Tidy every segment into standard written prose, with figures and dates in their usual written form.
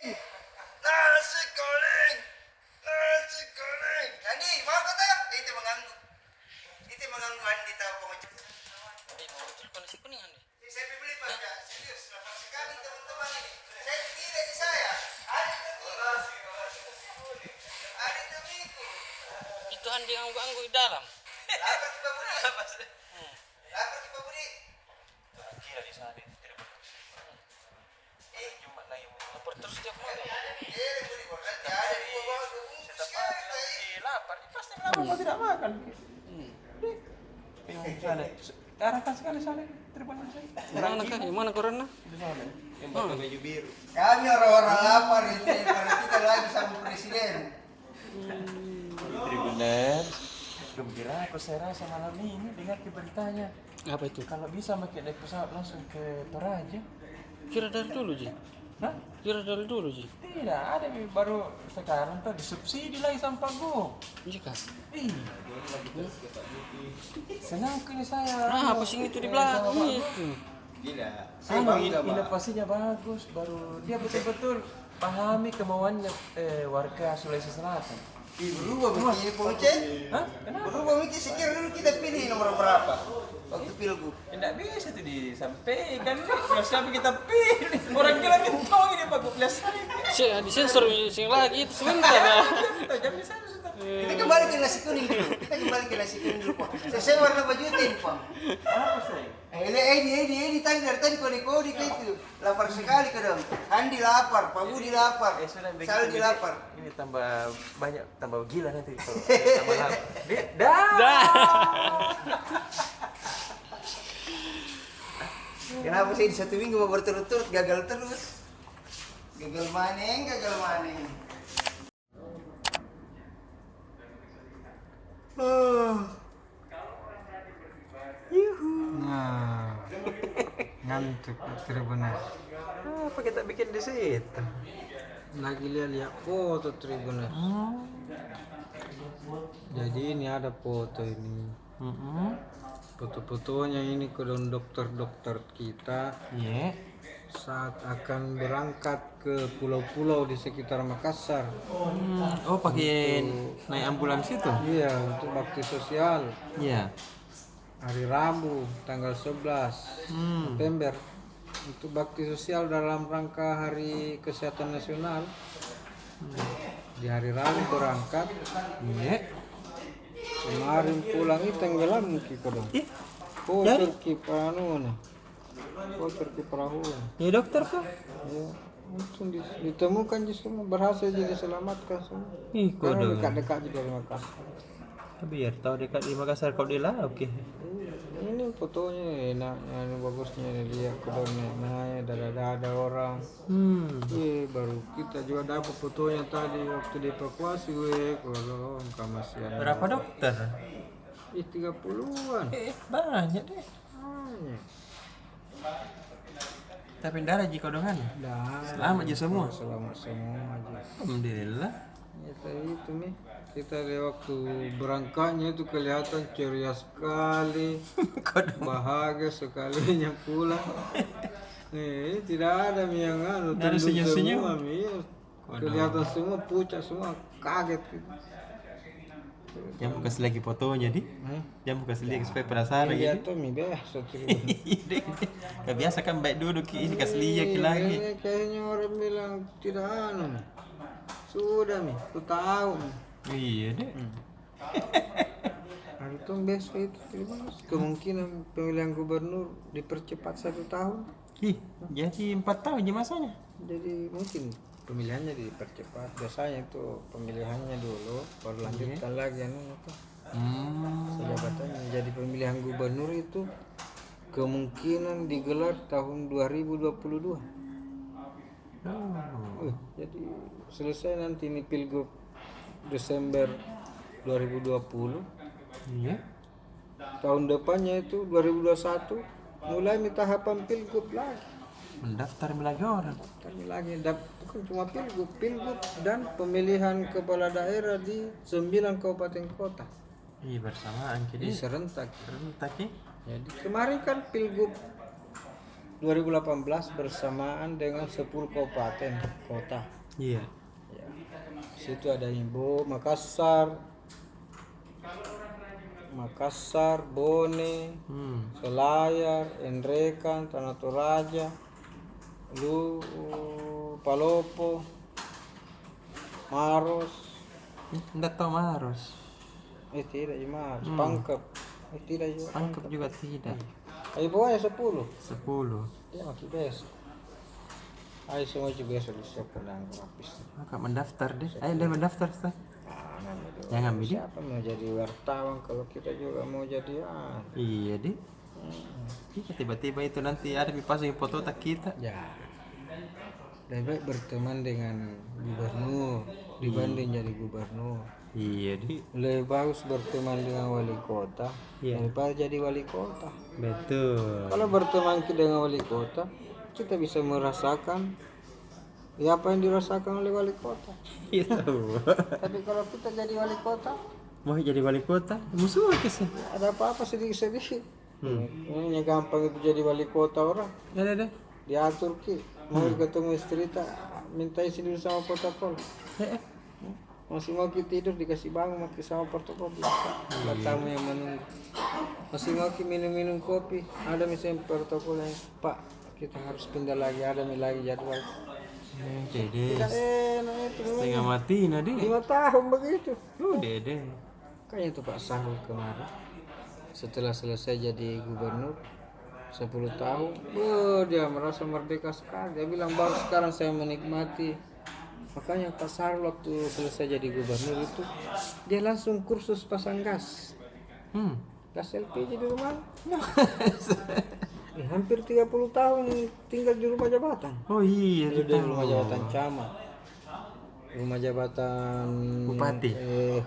Nasi goreng, nasi goreng. Andi, mau kau tak? Itu mengganggu Andi tahu pengunjung. Mau telepon nasi kuning Andi. Saya beli Pak, ya. Serius, nampak sekali teman-teman ini. Saya tidak di saya. Ada demiku. Ada demiku. Itu Andi yang ganggu di dalam. Lapar kita budi. Lapar kita budi. Kira di sana tidak cuma lagi Lapor terus tiap malam. Budi, nanti ada di bawah bungkus kita. si lapar pasti lapar mau tidak makan. Pengen sana. Arahkan sekali sana. Telepon saya. Mana kah? Mana corona? Di sana. Yang pakai baju biru. Kami orang-orang lapar itu karena kita lagi sama presiden. Tribuner. Gembira aku saya rasa malam ini dengar ke beritanya. Apa itu? Kalau bisa pakai naik pesawat langsung ke Toraja. Kira dari dulu Ji. Hah? Kira dari dulu Ji. Tidak, ada baru sekarang tuh disubsidi lagi sama Pak Go. Jika. Ih. Senang kini saya. Apa sih itu di belakang itu? Gila. Inovasinya bagus, baru dia betul-betul pahami kemauannya warga Sulawesi Selatan. Berubah begini Pocen. Hah? Kenapa? Berubah begini sekira dulu kita pilih nomor berapa waktu pilgub. Tidak bisa tuh disampaikan nih. Kalau siapa kita pilih, orang kira kentong ini Pak Go. Di sensor sing lagi itu sebentar ya. Jangan bisa sudah. Kita kembali ke nasi kuning dulu. Pak. Saya warna baju itu Pak. Apa sih? Ini tadi dari tadi kode-kode itu. Lapar sekali kadang. Andi lapar, Pak Budi lapar. Sudah Saldi lapar. Ini tambah banyak, tambah gila nanti kalau tambah lapar. Dah. Kenapa sih di satu minggu mau berturut-turut gagal terus? Gagal maning. Nah, ngantuk Tribuner. Apa kita bikin di situ? Lagi lihat foto Tribuner. Jadi ini ada foto ini. Foto-fotonya ini kedua dokter-dokter kita Iya. saat akan berangkat ke pulau-pulau di sekitar Makassar. Oh, pakai naik ambulans itu? Iya, untuk bakti sosial. Iya. Hari Rabu tanggal 11 September untuk bakti sosial dalam rangka Hari Kesehatan Nasional. Di hari Rabu berangkat, Iya. kemarin pulang itu tenggelam ki kodong. Kotor ki perahu nih. Kotor ki perahu. Ya dokter kok? Ya, langsung ditemukan semua berhasil jadi diselamatkan semua. Ih, Karena kodong. dekat-dekat juga di Makassar. Biar tahu dekat di Makassar kau di lah, oke. Ini fotonya enaknya, ini bagusnya ini lihat kodongnya, nah ada orang. Iya, baru kita juga dapat fotonya tadi waktu dievakuasi, kodong kemasian. Berapa dokter? 30-an. Banyak deh. Banyak. Tapi darah jika kodongan. Dah. Selamat aja semua. Selamat semua aja. Alhamdulillah. Ya tadi itu nih kita di waktu berangkatnya itu kelihatan ceria sekali, bahagia sekalinya pulang. Nih tidak ada yang anu, Nggak ada tunduk senyum-senyum. semua, iya. Kelihatan semua pucat semua, kaget gitu. Jangan kasih lagi fotonya di. Jangan kasih lagi supaya penasaran Iya gitu. tuh mi biasa tuh. Gak biasa kan baik duduk ini kasih lihat lagi. Ini kayaknya orang bilang tidak anu. Sudah mi, aku tahu. Iya deh. Hari itu besok itu kemungkinan pemilihan gubernur dipercepat 1 tahun. Ih, jadi 4 tahun aja masanya. Jadi mungkin pemilihannya dipercepat. Biasanya itu pemilihannya dulu baru lanjutkan lagi anu itu jabatannya. Jadi pemilihan gubernur itu kemungkinan digelar tahun 2022. Jadi selesai nanti ini pilgub Desember 2020. Iya. Tahun depannya itu 2021 mulai tahapan pilgub lagi. Mendaftar lagi orang. Kami lagi bukan cuma pilgub dan pemilihan kepala daerah di 9 kabupaten kota. Iya bersamaan jadi Di serentak. serentak ya. Jadi kemarin kan pilgub 2018 bersamaan dengan 10 kabupaten kota. Iya. Ya. Situ ada Ibo, Makassar, Bone, Selayar, Enrekan, Tanah Toraja, Palopo, Maros, Enggak tahu Maros. tidak cuma Pangkep, tidak juga. Pangkep juga tidak. Ayo pokoknya 10. 10. Ya masih besok. Ayo semua juga besok disiapkan dan rapis. Maka mendaftar deh. Ayo deh mendaftar, Ustaz. Jangan ambil. Siapa mau jadi wartawan kalau kita juga mau jadi Iya deh. Iya, tiba-tiba itu nanti ada pasang foto tak kita. Ya. Lebih baik berteman dengan gubernur dibanding jadi gubernur. Iya deh. Lebih bagus berteman dengan wali kota daripada jadi wali kota. Betul. Kalau berteman dengan wali kota, kita bisa merasakan apa yang dirasakan oleh wali kota. Itu. Tapi kalau kita jadi wali kota, Mau jadi wali kota, musuh sih. ada apa-apa sedikit-sedikit. Ini gampang itu jadi wali kota orang. Ada deh. Diatur ki, mau ketemu istri tak minta izin dulu sama protokol. Masih mau kita tidur dikasih bangun mati sama protokol. Ada tamu yang menunggu. Masih mau kita minum-minum kopi, ada misalnya protokolnya, Pak kita harus pindah lagi, ada lagi jadwal. Dede. Tidak enak itu. Setengah mati nadi. 5 tahun begitu. Dede. Kayaknya itu Pak Sahul kemarin setelah selesai jadi gubernur 10 tahun, dia merasa merdeka sekali. Dia bilang baru sekarang saya menikmati. Makanya Pak Sahul waktu selesai jadi gubernur itu dia langsung kursus pasang gas. Gas LPG di rumah. Hampir 30 tahun tinggal di rumah jabatan. Oh iya, Dulu di rumah jabatan camat. Rumah jabatan Bupati.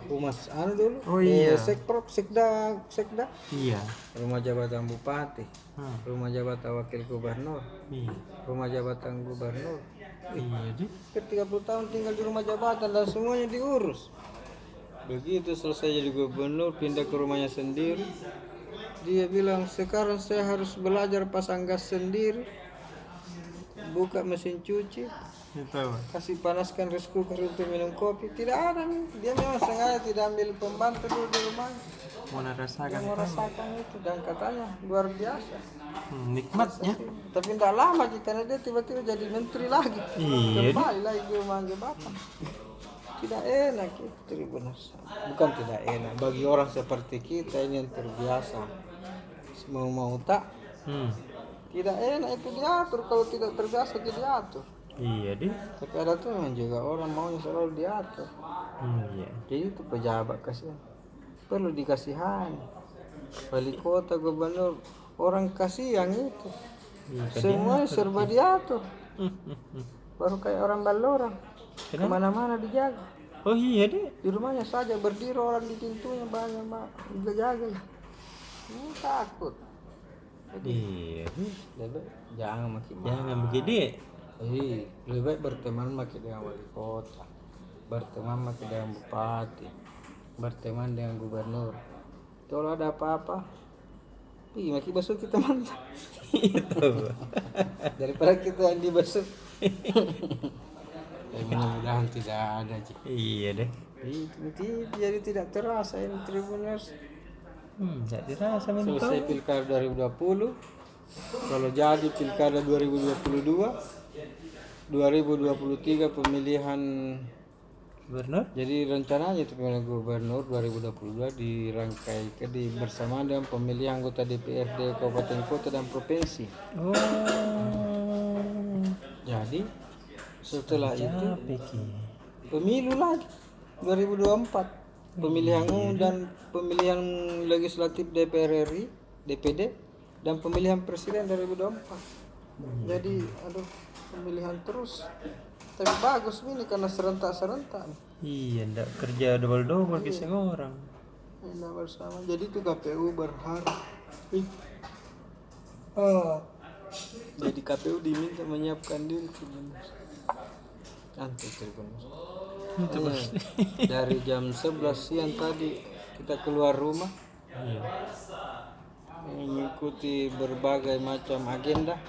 Humas dulu. Oh iya. Sekda. Iya. Rumah jabatan bupati. Rumah jabatan wakil gubernur. Iya. Rumah jabatan gubernur. Iya deh. 30 tahun tinggal di rumah jabatan dan semuanya diurus. Begitu selesai jadi gubernur pindah ke rumahnya sendiri. Dia bilang sekarang saya harus belajar pasang gas sendiri. Buka mesin cuci. Itu. Kasih panaskan rice cooker untuk minum kopi. Tidak ada nih. Dia memang sengaja tidak ambil pembantu dulu di rumah. Mau rasakan. Mau rasakan itu dan katanya luar biasa. Nikmatnya. Tapi tidak lama sih karena dia tiba-tiba jadi menteri lagi. Iya. Kembali lagi ke rumah jabatan. Tidak enak itu benar. Bukan tidak enak. Bagi orang seperti kita ini yang terbiasa. Mau tak. Tidak enak itu diatur. Kalau tidak terbiasa diatur. Iya deh. Tapi ada tuh memang juga orang maunya selalu diatur. Iya. Jadi itu pejabat kasihan. Perlu dikasihani. Wali kota, gubernur, orang kasihan itu. Semua serba diatur. Baru kayak orang Balorang. Kemana-mana dijaga. Oh iya deh. Di rumahnya saja berdiri orang di pintunya banyak jaga. Takut. Jadi, Iya deh. lebih jangan makin Jangan begitu. lebih baik berteman makin dengan wali kota, berteman makin dengan bupati, berteman dengan gubernur. Kalau ada apa-apa, makin basuh kita mantap. Itu. Daripada kita yang dibasuh. Mudah-mudahan tidak ada. Iya deh. Jadi tidak terasa ini Tribuners. Tidak dirasa mentok. Selesai pilkada 2020. Kalau jadi pilkada 2022, 2023 pemilihan Gubernur? Jadi rencananya itu pemilihan gubernur 2022 dirangkai bersamaan dengan pemilihan anggota DPRD kabupaten kota dan provinsi. Oh. Jadi setelah itu Peki. pemilu lagi 2024 pemilihan umum dan pemilihan legislatif DPR RI, DPD dan pemilihan presiden 2024. Jadi pemilihan terus. Tapi bagus ini karena serentak-serentak. Iya, ndak kerja double-double ke orang. Enak bersama. Jadi itu KPU berharap. Jadi KPU diminta menyiapkan diri Tribuners. Nanti Tribuners. Dari jam 11 siang tadi kita keluar rumah. Iya. Mengikuti berbagai macam agenda.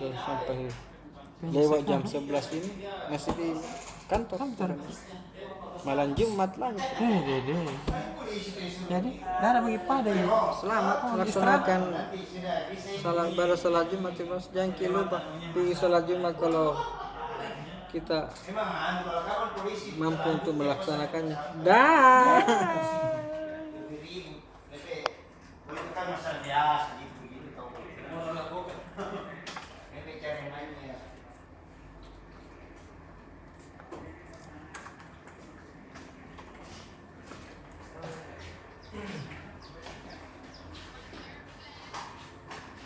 tuh sampai lewat jam 11 ini masih di kantor. Malam Jumat lagi. Dede. Jadi, ada bagi pada ya. Selamat melaksanakan salat Jumat Bos. Jangan lupa pergi salat Jumat kalau kita mampu untuk melaksanakannya. Dah.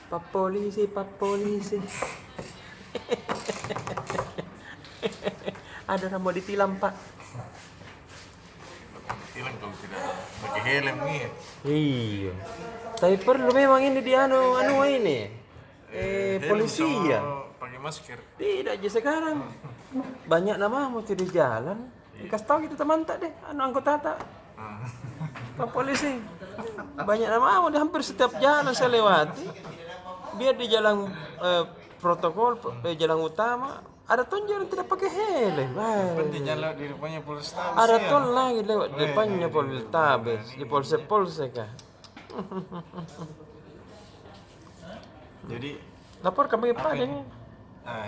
Pak polisi. Ada orang mau ditilang, Pak. Tilang kalau tidak pakai helm nih. Iya. Tapi perlu memang ini di anu ini. Polisi Helm sama ya. pakai masker. Tidak aja sekarang. Banyak nama mau di jalan. Dikasih tahu gitu teman tak deh, anggota tak. Pak polisi. Banyak nama mau di hampir setiap jalan saya lewati. Biar di jalan protokol, jalan utama ada tonjol yang tidak pakai helm. Di jalan di depannya Polrestabes. Ada tol lagi lewat depannya Polrestabes, di Polsek kah? Jadi Lapor kami padanya.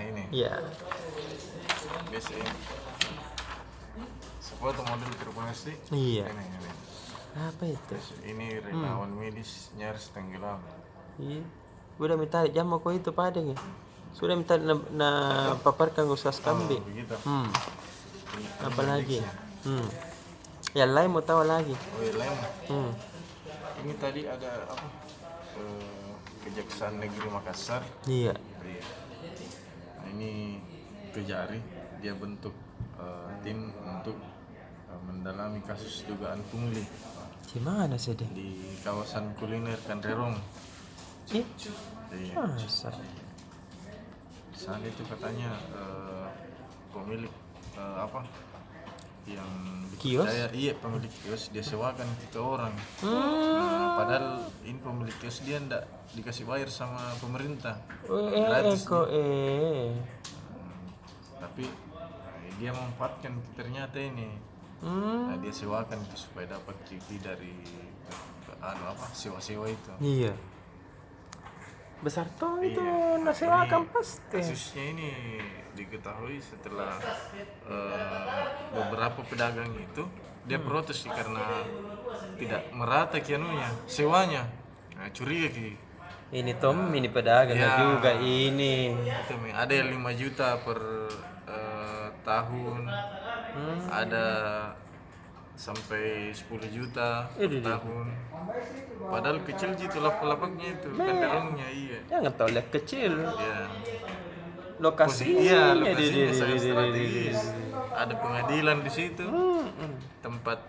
ini Iya. biasanya sebuah model terpasti. Iya. Ini. Apa itu? Ini relawan medis nyaris tenggelam. Iya. Udah minta jam kok itu padanya. Sudah minta na paparkan usas kambing. Begitu. Apa lagi? Yang lain mau tahu lagi. Oh iya, lem. Ini tadi ada apa? Kejaksaan Negeri Makassar. Iya. Iya. Nah, ini Kejari dia bentuk tim untuk mendalami kasus dugaan pungli Gimana sih deh? di kawasan kuliner Kanderong. Ih, Iya. masa? Saat itu katanya pemilik apa yang Kios? dipercaya, iya pemilik kios dia sewakan ke orang. Nah, padahal ini pemilik kios dia ndak dikasih bayar sama pemerintah. Gratis tapi dia memanfaatkan ternyata ini. Nah, dia sewakan itu supaya dapat CV dari sewa-sewa itu. Iya. Besar toh itu Iya. nasewakan Ini pasti. Kasusnya ini diketahui setelah beberapa pedagang itu dia protes sih karena tidak merata kianunya sewanya. Nah, curiga ki. Ini Tom, ini pedagang Ya. juga ini. Itu ada yang 5 juta per tahun. Ada sampai 10 juta per tahun. Padahal kecil gitu lapak-lapaknya itu, kanderongnya iya. Jangan tahu lihat kecil. Iya. Lokasinya. Iya, lokasinya sangat strategis. Ada pengadilan di situ, tempat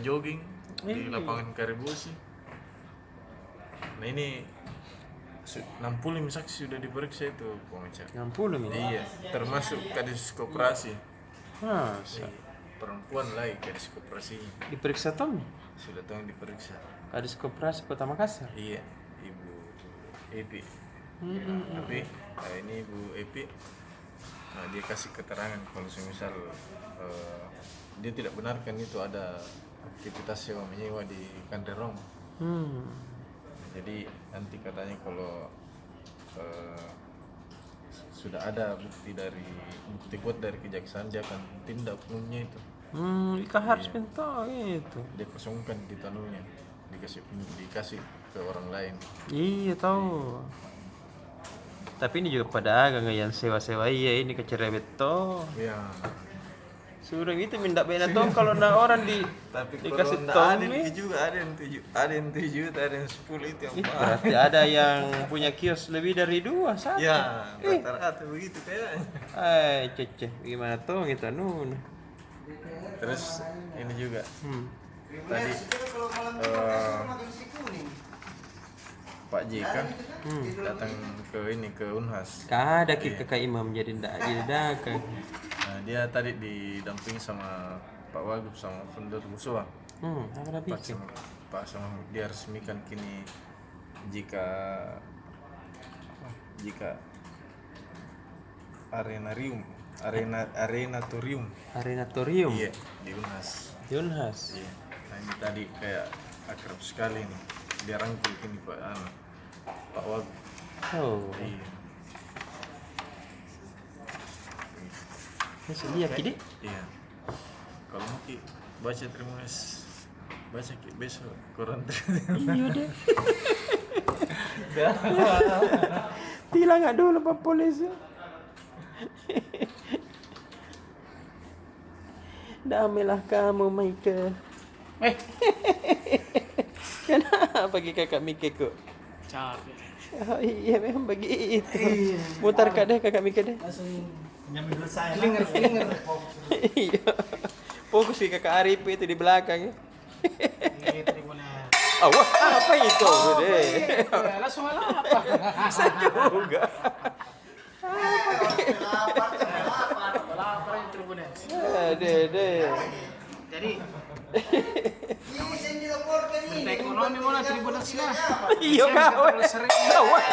jogging di lapangan Karibosi. Nah ini 65 saksi sudah diperiksa itu pengacara. 60 ini. Iya, termasuk kadis koperasi. Masa? Perempuan lagi kadis koperasinya. Diperiksa Tom? Sudah tahu yang diperiksa. Kadis Koperasi Kota Makassar. Iya, Ibu Epi. Tapi ini Ibu Epi, nah dia kasih keterangan kalau semisal dia tidak benarkan itu ada aktivitas sewa menyewa di Kanderong. Jadi nanti katanya kalau sudah ada bukti kuat dari kejaksaan dia akan tindak umumnya itu. Ikan harus pintar itu. Dia kosongkan di tanunya, dikasih ke orang lain. Iya tahu. Tapi ini juga pedagang yang sewa-sewa iya ini kecerewet toh. Ya. Sudah itu minta bena toh kalau ndak orang Tapi dikasih kalau toh ada nih. yang juga ada yang 7, ada yang 10 itu yang Ih, mahal. berarti ada yang punya kios lebih dari 2 satu. Ya, rata-rata begitu kayaknya. Cece, gimana tuh kita nun? Terus ini juga Tadi tadi kalau malam makan si kuning. Pak JK datang ke Unhas. Kada kita ke Imam jadi ndak kan. Nah, dia tadi didampingi sama Pak Wagub sama Fundar Busua. Apa bikin? Pak sama dia resmikan kini jika Arenatorium. Arenatorium. Iya, di Unhas. Yunhas. Iya. Nah ini tadi kayak akrab sekali nih. Dia rangkul ini Pak Wag. Oh. Iya. Ini sedia Ki, Dek. Iya. Kalau mau Ki baca terima kasih. Baca Ki besok koran. Iya deh. Tilang nggak dulu Pak Polisi. Damailah kamu Mike. Kenapa bagi kakak Mike kok? Capek. Oh, iya memang begitu. Mutar kak deh kakak Mike deh. Nyambil saya. Iya. Fokus di kakak Arif itu di belakang ya. Ini Tribuner. Wah, apa itu deh? Langsung apa? Saya juga. Lapar ini Tribuner. Deh. Jadi Ini saya dilaporkan ini. berita ekonomi mana Tribuner sih lah. Iya kau. Wah,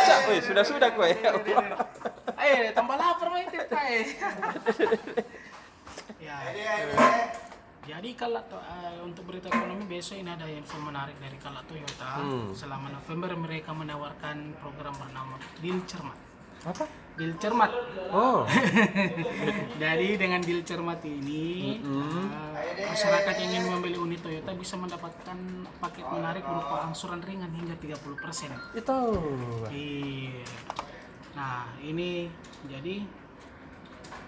sudah kau ya. Tambah lapar mah itu Ya. Jadi kalau untuk berita ekonomi besok ini ada info menarik dari Kala Toyota. Selama November mereka menawarkan program bernama Deal Cermat. Apa? Deal Cermat. Oh. Jadi dengan deal cermat ini masyarakat yang ingin membeli unit Toyota bisa mendapatkan paket menarik berupa angsuran ringan hingga 30%. Itu. Iya. Nah ini jadi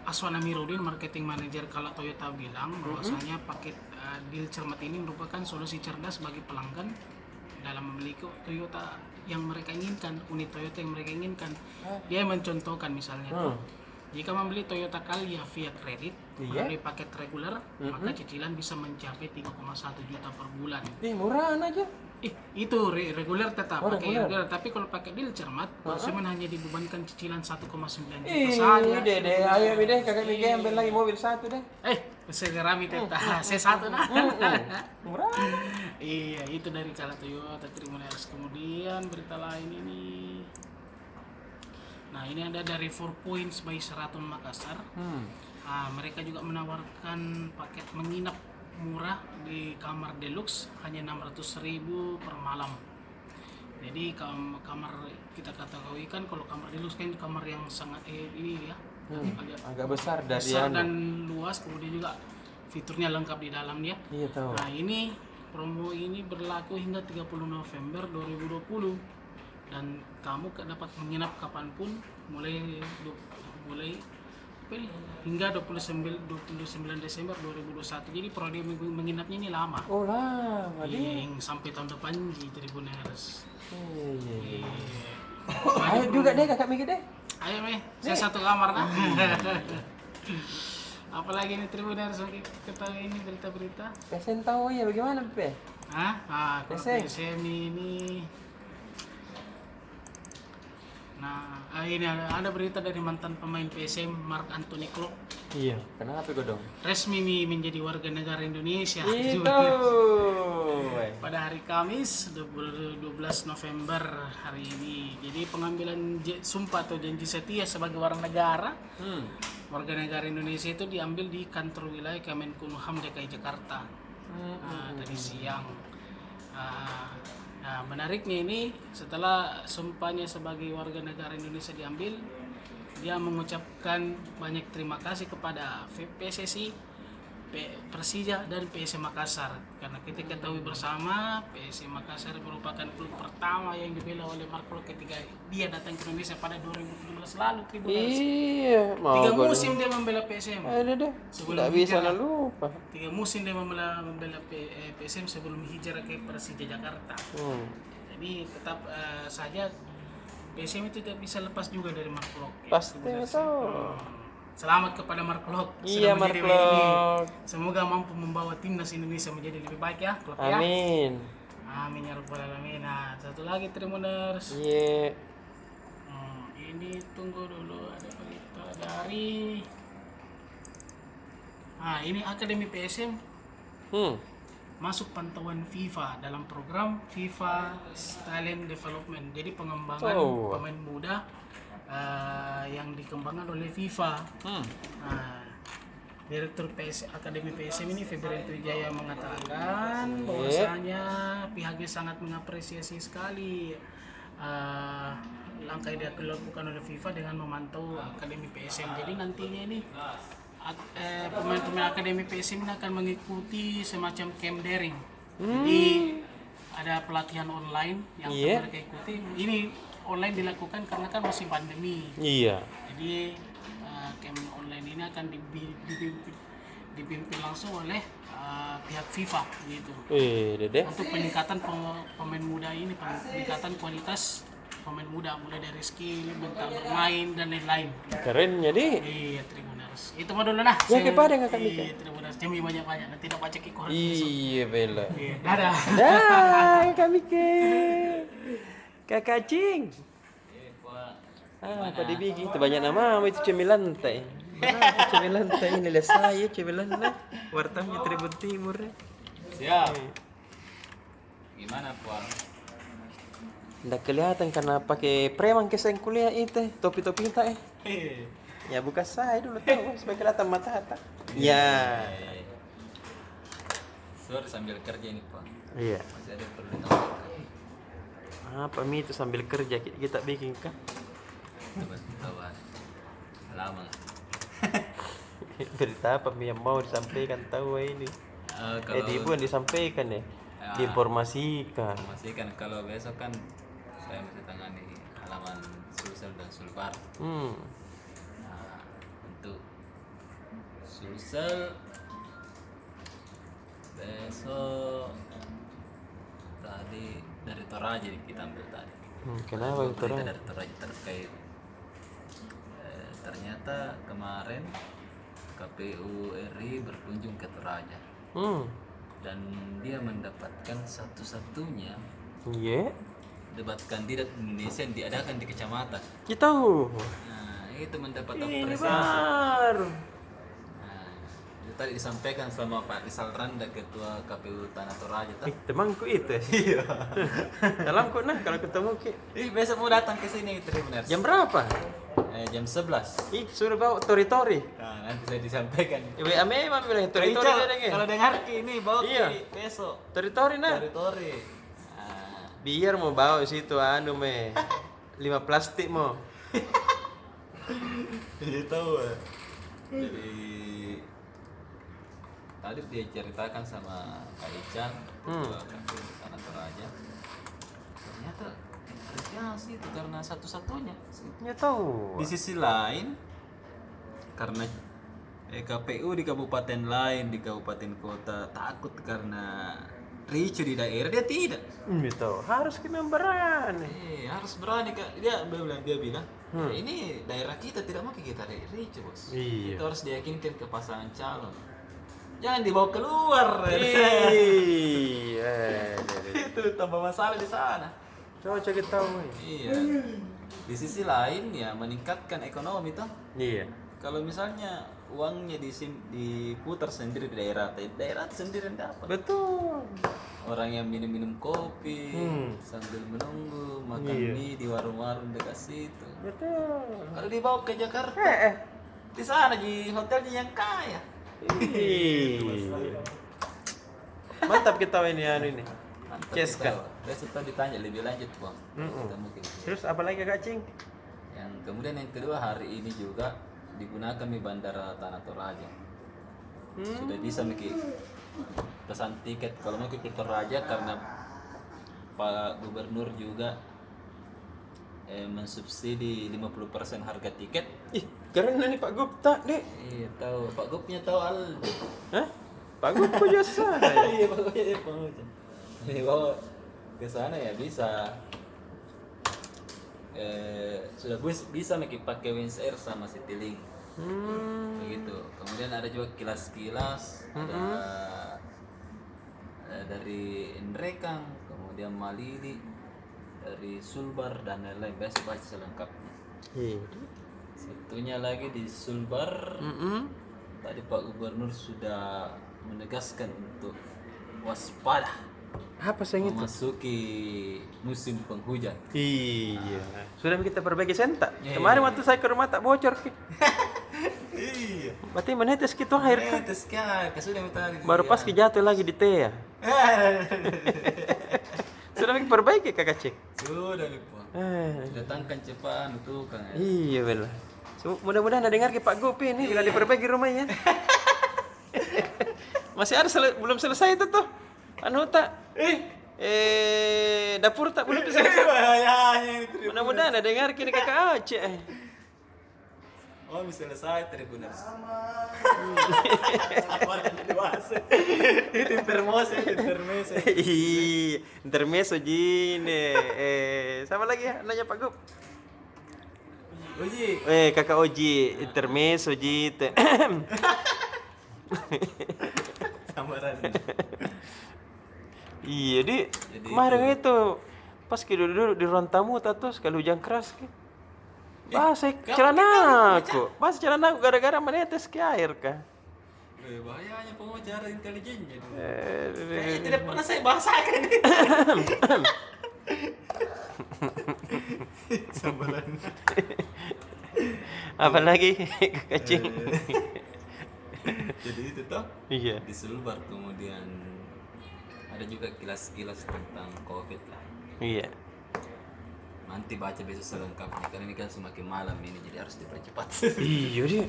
Aswan Amiruddin, marketing manager Kala Toyota bilang bahwasanya paket deal cermat ini merupakan solusi cerdas bagi pelanggan dalam memiliki Toyota yang mereka inginkan, unit Toyota yang mereka inginkan. Dia mencontohkan misalnya tuh, jika membeli Toyota Calya via kredit melalui paket reguler, maka cicilan bisa mencapai 3,1 juta per bulan. Murahan aja. Itu reguler tetap pakai reguler. reguler, tapi kalau pakai deal cermat, konsumen hanya dibebankan cicilan 1,9 juta saja. Deh, ayo deh kakak Mike ambil lagi mobil satu deh. Segera tetap saya satu nah. Murah. Iya, itu dari Kala Toyota Trimuners. Kemudian berita lain ini. Nah, ini ada dari 4 Points by Sheraton Makassar. Mereka juga menawarkan paket menginap murah di kamar deluxe hanya 600.000 per malam. Jadi kamar kita ketahui kan kalau kamar deluxe kan kamar yang sangat ini ya, agak besar dari besar dan luas, kemudian juga fiturnya lengkap di dalamnya. Iya tahu. Nah ini promo ini berlaku hingga 30 November 2020 dan kamu dapat menginap kapanpun mulai hingga 29 Desember 2021. Jadi periode menginapnya ini lama. Oh lama Iya, yang sampai tahun depan di Tribuners. Iya. Ayo juga deh kakak Mike deh. Ayo saya satu kamar nah. Apalagi ini Tribuners ketahui ini berita-berita. Pesen tahu ya bagaimana Pe? Kalau PSM. PSM ini. Nah, ini ada berita dari mantan pemain PSM Mark Anthony Klok. Iya. Kenapa gue dong? Resmi menjadi warga negara Indonesia. Itu. Pada hari Kamis 12 November hari ini. Jadi pengambilan sumpah atau janji setia sebagai warga negara Indonesia itu diambil di kantor wilayah Kemenkumham DKI Jakarta. Tadi siang. Nah, menariknya ini setelah sumpahnya sebagai warga negara Indonesia diambil, dia mengucapkan banyak terima kasih kepada PSSI, Persija dan PSM Makassar karena kita ketahui bersama PSM Makassar merupakan klub pertama yang dibela oleh Mark Klok ketika dia datang ke Indonesia pada 2017 lalu. Iya, 3 musim dia membela PSM. Ada deh. Tidak bisa lupa. 3 musim dia membela PSM sebelum hijrah ke Persija Jakarta. Jadi tetap saja PSM itu tidak bisa lepas juga dari Mark Klok. Pasti betul. Selamat kepada Mark Klok. Iya Mark Klok. Semoga mampu membawa timnas Indonesia menjadi lebih baik ya, Klok ya. Amin. Amin ya rabbal alamin. Nah, satu lagi Trimuners. Iya. Ini tunggu dulu ada berita dari. Ini Akademi PSM. Masuk pantauan FIFA dalam program FIFA Talent Development. Jadi pengembangan pemain muda yang dikembangkan oleh FIFA. Hmm. Nah, Direktur Akademi PSM ini Febrianto Wijaya mengatakan bahwasanya pihaknya sangat mengapresiasi sekali langkah yang dilakukan oleh FIFA dengan memantau Akademi PSM. Jadi nantinya ini pemain-pemain Akademi PSM ini akan mengikuti semacam camp daring. Jadi ada pelatihan online yang mereka ikuti. Ini online dilakukan karena kan masih pandemi. Iya. Jadi camp online ini akan dipimpin langsung oleh pihak FIFA gitu. Dede. Untuk peningkatan pemain muda ini, peningkatan kualitas pemain muda mulai dari skill, bentuk bermain dan lain-lain. Keren jadi. Iya, Tribuners. Itu mah dulu nah. Ya kepada nggak kami kan? Iya, Tribuners. Jami banyak-banyak nanti dapat cek koran. Iya bela. Iya, dadah. Dah kami ke kakak cing. Apa dibikin itu banyak nama itu cemilan teh. Cemilan teh ini lihat saya cemilan lah. Wartanya Tribun Timur. Siap. Gimana, Puan? Nggak kelihatan karena pakai preman kesan kuliah itu topi-topi kita Ya buka saya dulu tahu supaya kelihatan mata hata. Ya. Sorry sambil kerja ini, Puan. Iya. Masih ada perlu ditambahkan. Apa Mi itu sambil kerja kita bikin kan? Coba lama. Berita apa Mi yang mau disampaikan tahu ini? Kalau Dibuat disampaikan ya. Diinformasikan. kalau besok kan saya masih tangani halaman Sulsel dan Sulbar. Nah, untuk Sulsel besok tadi dari Toraja kita ambil tadi. Kenapa itu Berita dari Toraja terkait ternyata kemarin KPU RI berkunjung ke Toraja dan dia mendapatkan satu-satunya Iya. debat kandidat Indonesia yang diadakan di kecamatan. Kita tahu. Nah, itu mendapat Ini apresiasi. baru. Nah, itu tadi disampaikan sama Pak Rizal Randa, Ketua KPU Tanah Toraja. Temanku itu. Iya. Dalamku nah kalau ketemu Besok mau datang ke sini Tribuners. jam berapa? Jam 11. Suruh bawa tori-tori. Nah, nanti saya disampaikan. WA memang bilang tori-tori Ical, dia kalau dengar ini bawa Iya. besok. Tori-tori nah. Tori-tori. Nah, Biar mau bawa situ anu me 5 plastik mau. itu. Jadi tadi dia ceritakan sama Pak Ican, Ketua KPU Tanah Toraja. Ternyata apresiasi itu karena satu-satunya. Ya tahu. Di sisi lain, karena KPU di kabupaten lain, di kabupaten kota takut karena ricu di daerah, dia tidak. Itu harus kita berani. Harus berani Kak. Dia bilang, ini daerah kita tidak mau kita ricu bos. Iya. Kita harus diyakinkan ke pasangan calon. Jangan dibawa keluar. Iya. Itu tambah masalah di sana. Coba cek tahu. Iya. Di sisi lain ya meningkatkan ekonomi toh. Iya. Kalau misalnya uangnya diputar sendiri di daerah sendiri yang dapat. Betul. Orang yang minum kopi sambil menunggu makan mie di warung-warung dekat situ. Betul. Kalau dibawa ke Jakarta, di sana di hotelnya yang kaya. Mantap kita ini anu ini. Mantap Ceska. kita. Besok tadi ditanya lebih lanjut bang. Kita mungkin. Terus apa lagi Kak Cing? Yang kemudian yang kedua hari ini juga digunakan di Bandara Tanah Toraja. Sudah bisa pesan tiket kalau mau ke Toraja karena Pak Gubernur juga mensubsidi 50% harga tiket. Ih, keren nih Pak Gupta, Dek. Iya tahu, Pak Gupnya tahu Aldo. Hah? Pak Gupta jasa. Iya Pak Gupnya bawa ke sana ya bisa. Sudah bisa pakai Wings Air sama Citylink. Begitu. Kemudian ada juga kilas-kilas, ada dari Nrekang, kemudian Malili, dari Sulbar dan lain-lain. Besok baca selengkapnya. Satunya lagi di Sulbar. Tadi Pak Gubernur sudah menegaskan untuk waspada. Apa sayang itu? Memasuki musim penghujan. Iya. Sudah kita perbaiki sentak. Iya, Kemarin iya. waktu saya ke rumah tak bocor ki. Iya. Berarti menetes gitu air kan. Terus kan, sudah minta. Baru pas ki jatuh lagi di teh ya. Sudah kita perbaiki kakak cek. Sudah lupa. Datangkan cepat untuk Kang. Iya benar. Mudah-mudahan ada dengar ki Pak Gupi ini bila diperbaiki rumahnya. Masih ada belum selesai itu tuh. Anu tak? Dapur tak belum selesai. Mudah-mudahan ada dengar kini kakak Aceh. Oh, bisa selesai tribunal. Itu intermezzo. Iya, intermezzo jine. Sama lagi ya, nanya Pak Gup. Oji. Kakak Oji, intermezzo jite. Samaran. Iya, di Jadi kemarin itu pas kita duduk di ruang tamu tato sekali hujan keras ki. Basah celana aku. Basah celana aku gara-gara menetes ke air kah. Bahayanya pengacara intelijennya dulu. Eh, Tidak pernah saya bahasakan. Samaran. Apalagi kecil. Jadi itu toh Iya. di Sulbar kemudian ada juga kilas-kilas tentang COVID lah. Iya. Nanti baca besok selengkapnya karena ini kan semakin malam ini jadi harus dipercepat. Iya dia.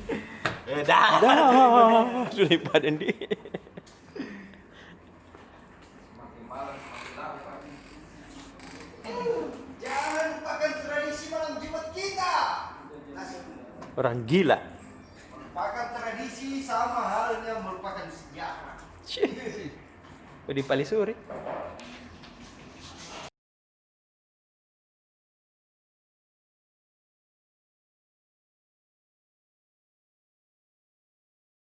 Dah. Sudah padan di. Jangan lupakan tradisi malam Jumat kita. Orang gila. Merupakan tradisi sama halnya merupakan sejarah. Di Palisuri.